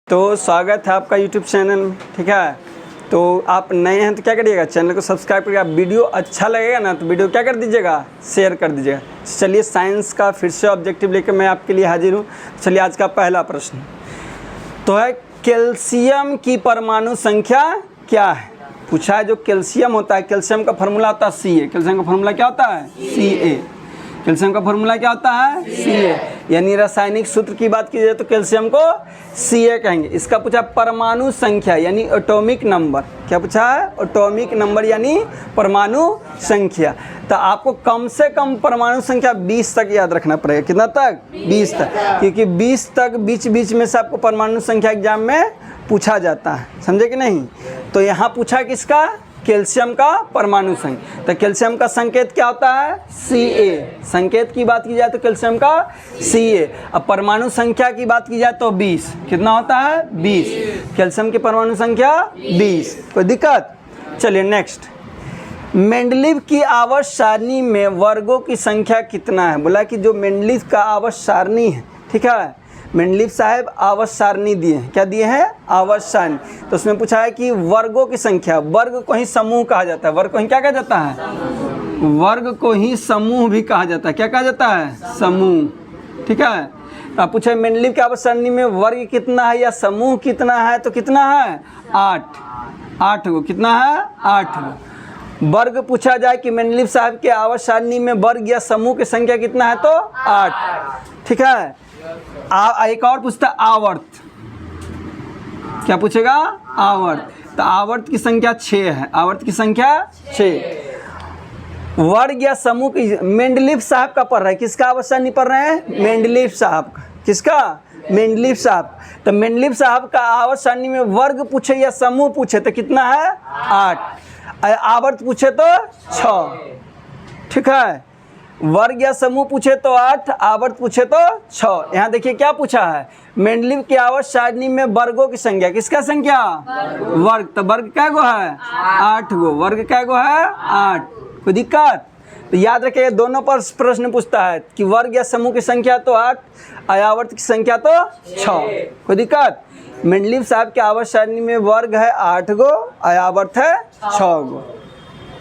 तो स्वागत है आपका YouTube चैनल में। ठीक है, तो आप नए हैं तो क्या करिएगा, चैनल को सब्सक्राइब करिएगा। वीडियो अच्छा लगेगा ना तो वीडियो क्या कर दीजिएगा, शेयर कर दीजिएगा। चलिए साइंस का फिर से ऑब्जेक्टिव लेकर मैं आपके लिए हाजिर हूँ। चलिए आज का पहला प्रश्न तो है, कैल्शियम की परमाणु संख्या क्या है। पूछा है जो कैल्शियम होता है, कैल्शियम का फार्मूला होता है Ca। कैल्शियम का फार्मूला क्या होता है, Ca। कैल्शियम का फार्मूला क्या होता है, Ca। यानी रासायनिक सूत्र की बात की जाए तो कैल्शियम को Ca कहेंगे। इसका पूछा परमाणु संख्या यानी एटॉमिक नंबर। क्या पूछा है, एटॉमिक नंबर यानी परमाणु संख्या। तो आपको कम से कम परमाणु संख्या 20 तक याद रखना पड़ेगा। कितना तक, 20 तक, क्योंकि 20 तक बीच बीच में से आपको परमाणु संख्या एग्जाम में पूछा जाता है, समझे कि नहीं। तो यहाँ पूछा किसका, कैल्शियम का परमाणु संख्या। तो कैल्शियम का संकेत क्या होता है, Ca। संकेत की बात की जाए तो कैल्शियम का Ca। अब परमाणु संख्या की बात की जाए तो 20। कितना होता है, 20। कैल्शियम की परमाणु संख्या 20। कोई दिक्कत। चलिए नेक्स्ट, मेंडलीव की आवर्त सारणी में वर्गों की संख्या कितना है। बोला कि जो मेंडलीव का आवर्त सारणी है, ठीक है, मेंडलीव साहब आवर्त सारणी दिए हैं। क्या दिए हैं, आवर्त सारणी। तो उसमें पूछा है कि वर्गों की संख्या। वर्ग को ही समूह कहा जाता है। वर्ग को ही क्या कहा जाता है, वर्ग को ही समूह भी कहा जाता है। क्या कहा जाता है, समूह। ठीक है, अब पूछा है मेंडलीव की आवर्त सारणी में वर्ग कितना है या समूह कितना है, तो कितना है, 8 गो। कितना है, 8 गो। वर्ग पूछा जाए कि मेंडलीव साहब के आवर्त सारणी में वर्ग या समूह की संख्या कितना है, तो 8। ठीक है, एक और पूछता आवर्त। क्या पूछेगा, आवर्त। तो आवर्त की संख्या 6 है। आवर्त की संख्या 6। वर्ग या समूह की मेंडलीव साहब का पढ़ रहा है, किसका आवर्त सारणी पढ़ रहे हैं, मेंडलीव साहब का। किसका, मेंडलीव साहब। तो मेंडलीव साहब का आवर्त सारणी में वर्ग पूछे या समूह पूछे तो कितना है, 8। आवर्त पूछे तो 6। ठीक है, वर्ग या समूह पूछे तो 8, आवर्त पूछे तो 6। यहाँ देखिए क्या पूछा है, मेंडलीव की आवर्त सारणी में वर्गों की संख्या। किसका संख्या, वर्ग। तो वर्ग क्या गो है, 8 गो। वर्ग क्या गो है, 8। कोई दिक्कत। तो याद रखिए दोनों पर प्रश्न पूछता है कि वर्ग या समूह की संख्या तो 8, आवर्त की संख्या तो 6। कोई दिक्कत। मेंडलीव साहब के आवर्त सारणी में वर्ग है 8 गो, आवर्त है 6 गो।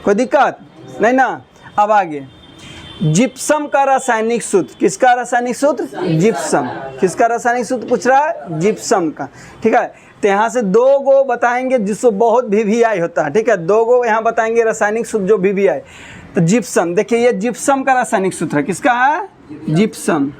कोई दिक्कत नहीं ना। अब आगे, जिप्सम का रासायनिक सूत्र। किसका रासायनिक सूत्र, जिप्सम। किसका रासायनिक सूत्र पूछ रहा है, जिप्सम का। ठीक है, तो यहाँ से 2 गो बताएंगे जिसको बहुत VVI होता है। ठीक है, 2 गो यहाँ बताएंगे रासायनिक सूत्र जो VVI। तो जिप्सम, देखिए ये जिप्सम का रासायनिक सूत्र है। किसका है, जिप्सम।